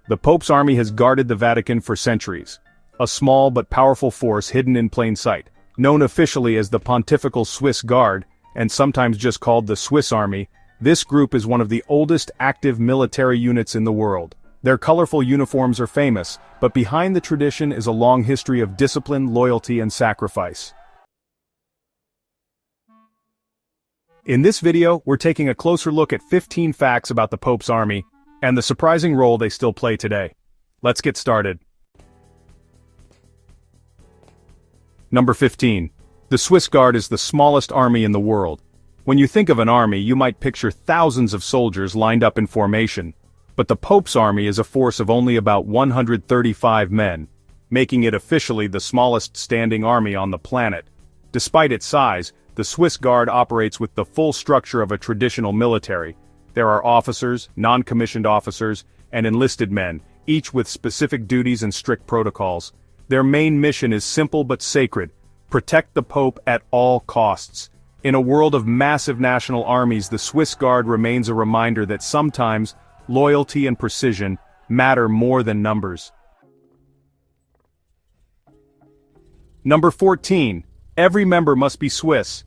The Pope's army has guarded the Vatican for centuries. A small but powerful force hidden in plain sight, known officially as the Pontifical Swiss Guard, and sometimes just called the Swiss Army, this group is one of the oldest active military units in the world. Their colorful uniforms are famous, but behind the tradition is a long history of discipline, loyalty, and sacrifice. In this video, we're taking a closer look at 15 facts about the Pope's army, and the surprising role they still play today. Let's get started. Number 15. The Swiss Guard is the smallest army in the world. When you think of an army, you might picture thousands of soldiers lined up in formation. But the Pope's army is a force of only about 135 men, making it officially the smallest standing army on the planet. Despite its size, the Swiss Guard operates with the full structure of a traditional military. There are officers, non-commissioned officers, and enlisted men, each with specific duties and strict protocols. Their main mission is simple but sacred: protect the Pope at all costs. In a world of massive national armies, the Swiss Guard remains a reminder that sometimes loyalty and precision matter more than numbers. Number 14. Every member must be Swiss.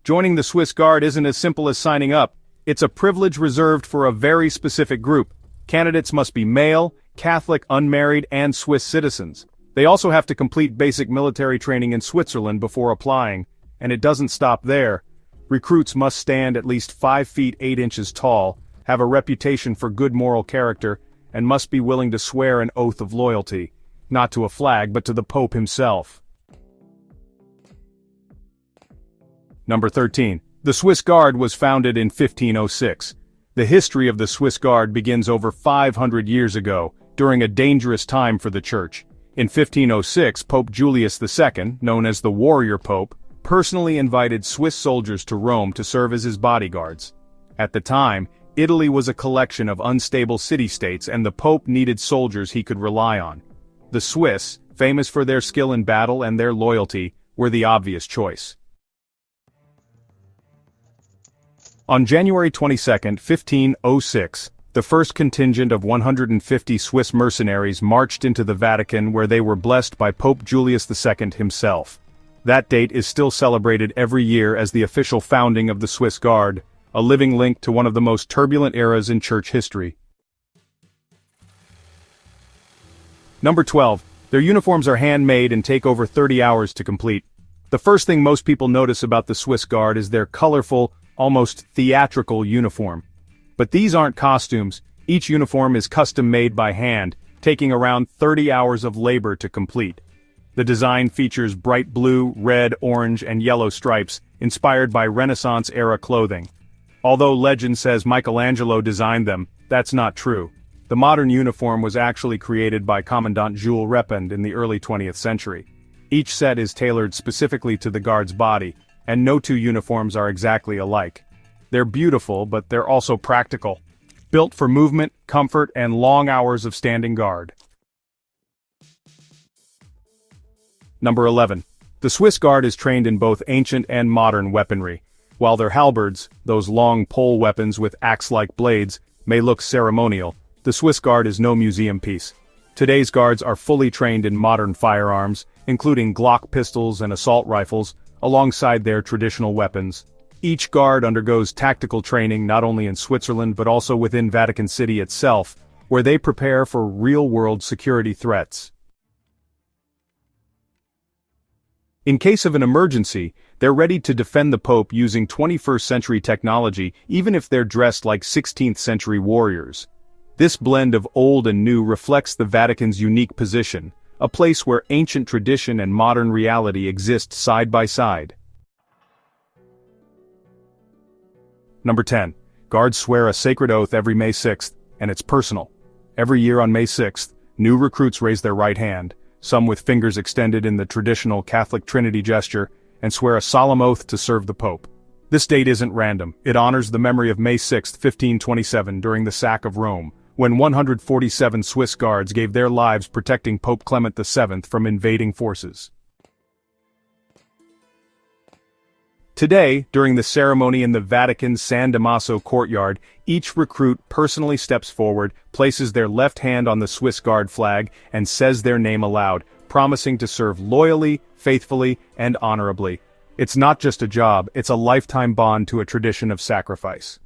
Joining the Swiss Guard isn't as simple as signing up. It's a privilege reserved for a very specific group. Candidates must be male, Catholic, unmarried, and Swiss citizens. They also have to complete basic military training in Switzerland before applying, and it doesn't stop there. Recruits must stand at least 5 feet 8 inches tall, have a reputation for good moral character, and must be willing to swear an oath of loyalty, not to a flag but to the Pope himself. Number 13. The Swiss Guard was founded in 1506. The history of the Swiss Guard begins over 500 years ago, during a dangerous time for the Church. In 1506, Pope Julius II, known as the Warrior Pope, personally invited Swiss soldiers to Rome to serve as his bodyguards. At the time, Italy was a collection of unstable city-states, and the Pope needed soldiers he could rely on. The Swiss, famous for their skill in battle and their loyalty, were the obvious choice. On January 22, 1506, the first contingent of 150 Swiss mercenaries marched into the Vatican, where they were blessed by Pope Julius II himself. That date is still celebrated every year as the official founding of the Swiss Guard, a living link to one of the most turbulent eras in Church history. Number 12. Their uniforms are handmade and take over 30 hours to complete. The first thing most people notice about the Swiss Guard is their colorful, almost theatrical uniform. But these aren't costumes. Each uniform is custom-made by hand, taking around 30 hours of labor to complete. The design features bright blue, red, orange, and yellow stripes, inspired by Renaissance-era clothing. Although legend says Michelangelo designed them, that's not true. The modern uniform was actually created by Commandant Jules Repond in the early 20th century. Each set is tailored specifically to the Guard's body, and no two uniforms are exactly alike. They're beautiful, but they're also practical, built for movement, comfort, and long hours of standing guard. Number 11. The Swiss Guard is trained in both ancient and modern weaponry. While their halberds, those long pole weapons with axe-like blades, may look ceremonial, the Swiss Guard is no museum piece. Today's guards are fully trained in modern firearms, including Glock pistols and assault rifles, alongside their traditional weapons. Each guard undergoes tactical training not only in Switzerland but also within Vatican City itself, where they prepare for real-world security threats. In case of an emergency, they're ready to defend the Pope using 21st-century technology, even if they're dressed like 16th-century warriors. This blend of old and new reflects the Vatican's unique position, a place where ancient tradition and modern reality exist side by side. Number 10. Guards swear a sacred oath every May 6th, and it's personal. Every year on May 6th, new recruits raise their right hand, some with fingers extended in the traditional Catholic Trinity gesture, and swear a solemn oath to serve the Pope. This date isn't random. It honors the memory of May 6, 1527, during the sack of Rome, when 147 Swiss guards gave their lives protecting Pope Clement VII from invading forces. Today, during the ceremony in the Vatican's San Damaso courtyard, each recruit personally steps forward, places their left hand on the Swiss Guard flag, and says their name aloud, promising to serve loyally, faithfully, and honorably. It's not just a job, it's a lifetime bond to a tradition of sacrifice.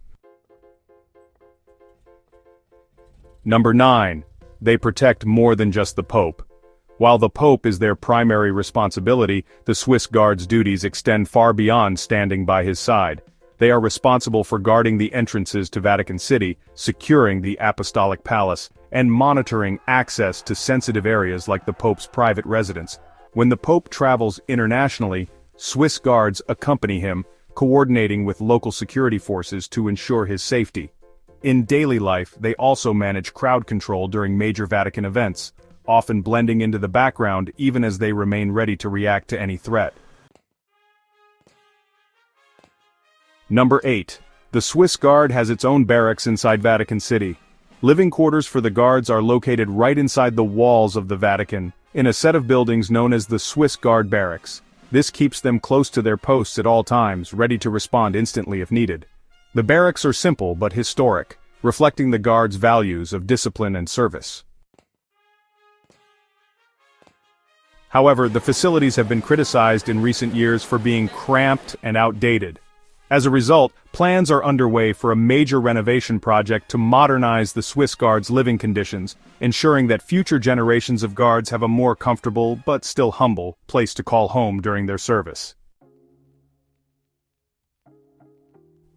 Number 9. They protect more than just the Pope. While the Pope is their primary responsibility, the Swiss Guard's duties extend far beyond standing by his side. They are responsible for guarding the entrances to Vatican City, securing the Apostolic Palace, and monitoring access to sensitive areas like the Pope's private residence. When the Pope travels internationally, Swiss Guards accompany him, coordinating with local security forces to ensure his safety. In daily life, they also manage crowd control during major Vatican events, often blending into the background even as they remain ready to react to any threat. Number 8. The Swiss Guard has its own barracks inside Vatican City. Living quarters for the guards are located right inside the walls of the Vatican, in a set of buildings known as the Swiss Guard Barracks. This keeps them close to their posts at all times, ready to respond instantly if needed. The barracks are simple but historic, reflecting the guards' values of discipline and service. However, the facilities have been criticized in recent years for being cramped and outdated. As a result, plans are underway for a major renovation project to modernize the Swiss Guards' living conditions, ensuring that future generations of guards have a more comfortable, but still humble, place to call home during their service.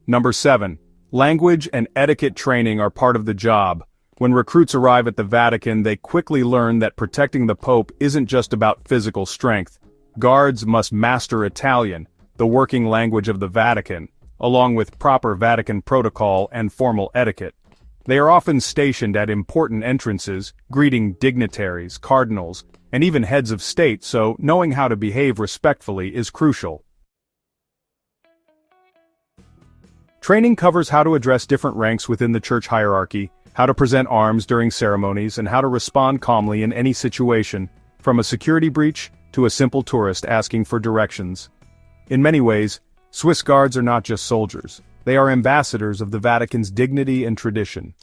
Number 7. Language and etiquette training are part of the job. When recruits arrive at the Vatican, they quickly learn that protecting the Pope isn't just about physical strength. Guards must master Italian, the working language of the Vatican, along with proper Vatican protocol and formal etiquette. They are often stationed at important entrances, greeting dignitaries, cardinals, and even heads of state, so knowing how to behave respectfully is crucial. Training covers how to address different ranks within the church hierarchy, how to present arms during ceremonies, and how to respond calmly in any situation, from a security breach to a simple tourist asking for directions. In many ways, Swiss Guards are not just soldiers. They are ambassadors of the Vatican's dignity and tradition.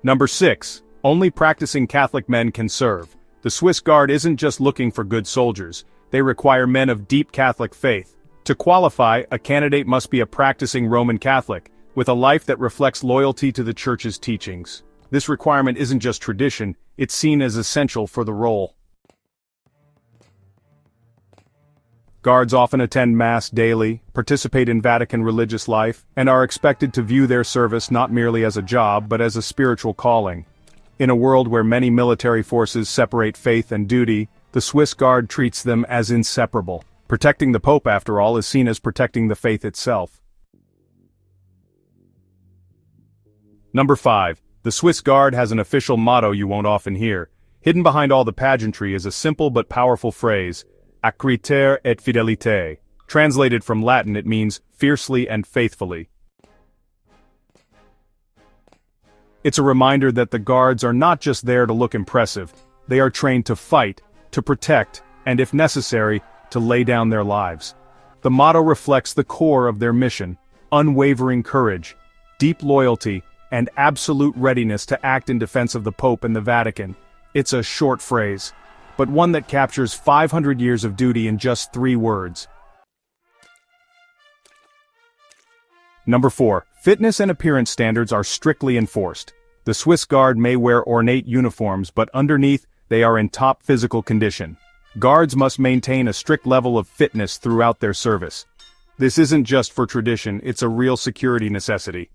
Number 6. Only practicing Catholic men can serve. The Swiss Guard isn't just looking for good soldiers. They require men of deep Catholic faith. To qualify, a candidate must be a practicing Roman Catholic, with a life that reflects loyalty to the Church's teachings. This requirement isn't just tradition, it's seen as essential for the role. Guards often attend Mass daily, participate in Vatican religious life, and are expected to view their service not merely as a job but as a spiritual calling. In a world where many military forces separate faith and duty, the Swiss Guard treats them as inseparable. Protecting the Pope, after all, is seen as protecting the faith itself. Number 5. The Swiss Guard has an official motto you won't often hear. Hidden behind all the pageantry is a simple but powerful phrase, Acriter et Fidelite. Translated from Latin, it means fiercely and faithfully. It's a reminder that the guards are not just there to look impressive. They are trained to fight, to protect, and if necessary, to lay down their lives. The motto reflects the core of their mission: unwavering courage, deep loyalty, and absolute readiness to act in defense of the Pope and the Vatican. It's a short phrase, but one that captures 500 years of duty in just 3 words. Number 4. Fitness and appearance standards are strictly enforced. The Swiss Guard may wear ornate uniforms, but underneath, they are in top physical condition. Guards must maintain a strict level of fitness throughout their service. This isn't just for tradition, it's a real security necessity.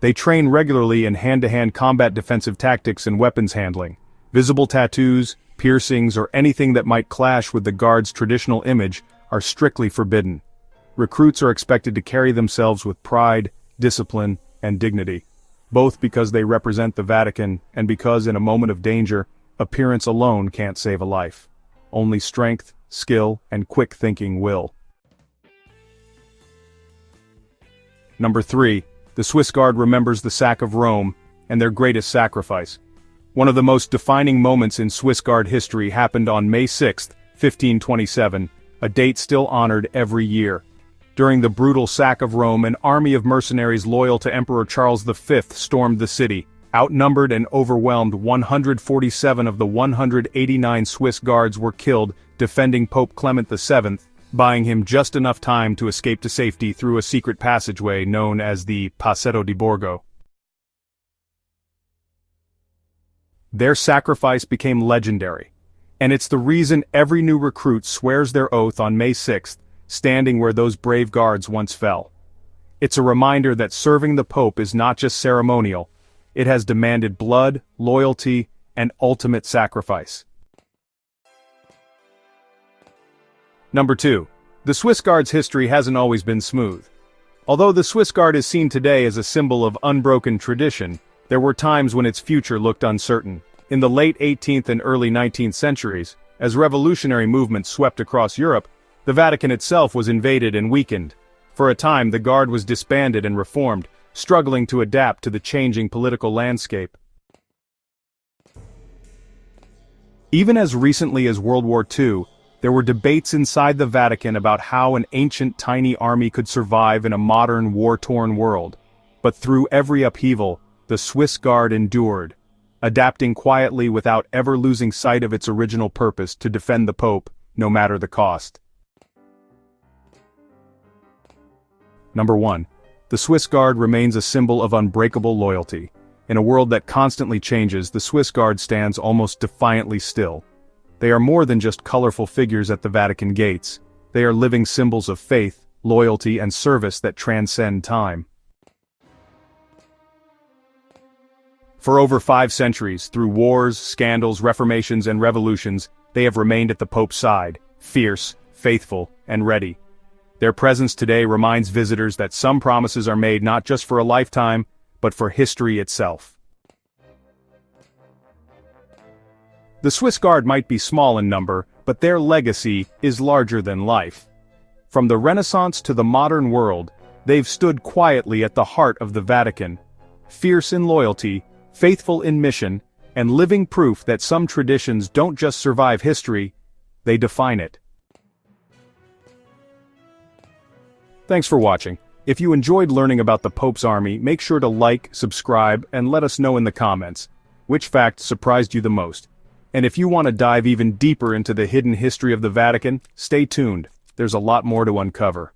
They train regularly in hand-to-hand combat defensive tactics and weapons handling. Visible tattoos, piercings, or anything that might clash with the Guard's traditional image are strictly forbidden. Recruits are expected to carry themselves with pride, discipline, and dignity, both because they represent the Vatican and because in a moment of danger, appearance alone can't save a life. Only strength, skill, and quick thinking will. Number 3. The Swiss Guard remembers the sack of Rome and their greatest sacrifice. One of the most defining moments in Swiss Guard history happened on May 6, 1527, a date still honored every year. During the brutal sack of Rome, an army of mercenaries loyal to Emperor Charles V stormed the city. Outnumbered and overwhelmed, 147 of the 189 Swiss guards were killed defending Pope Clement VII, buying him just enough time to escape to safety through a secret passageway known as the Passetto di Borgo. Their sacrifice became legendary, and it's the reason every new recruit swears their oath on May 6th, standing where those brave guards once fell. It's a reminder that serving the Pope is not just ceremonial, it has demanded blood, loyalty, and ultimate sacrifice. Number 2. The Swiss Guard's history hasn't always been smooth. Although the Swiss Guard is seen today as a symbol of unbroken tradition, there were times when its future looked uncertain. In the late 18th and early 19th centuries, as revolutionary movements swept across Europe, the Vatican itself was invaded and weakened. For a time, the Guard was disbanded and reformed, struggling to adapt to the changing political landscape. Even as recently as World War II, there were debates inside the Vatican about how an ancient tiny army could survive in a modern war-torn world. But through every upheaval, the Swiss Guard endured, adapting quietly without ever losing sight of its original purpose to defend the Pope, no matter the cost. Number 1. The Swiss Guard remains a symbol of unbreakable loyalty. In a world that constantly changes, the Swiss Guard stands almost defiantly still. They are more than just colorful figures at the Vatican gates. They are living symbols of faith, loyalty, and service that transcend time. For over 5 centuries, through wars, scandals, reformations, and revolutions, they have remained at the Pope's side, fierce, faithful, and ready. Their presence today reminds visitors that some promises are made not just for a lifetime, but for history itself. The Swiss Guard might be small in number, but their legacy is larger than life. From the Renaissance to the modern world, they've stood quietly at the heart of the Vatican, fierce in loyalty, faithful in mission, and living proof that some traditions don't just survive history, they define it. Thanks for watching. If you enjoyed learning about the Pope's army, make sure to like, subscribe, and let us know in the comments which fact surprised you the most. And if you want to dive even deeper into the hidden history of the Vatican, stay tuned. There's a lot more to uncover.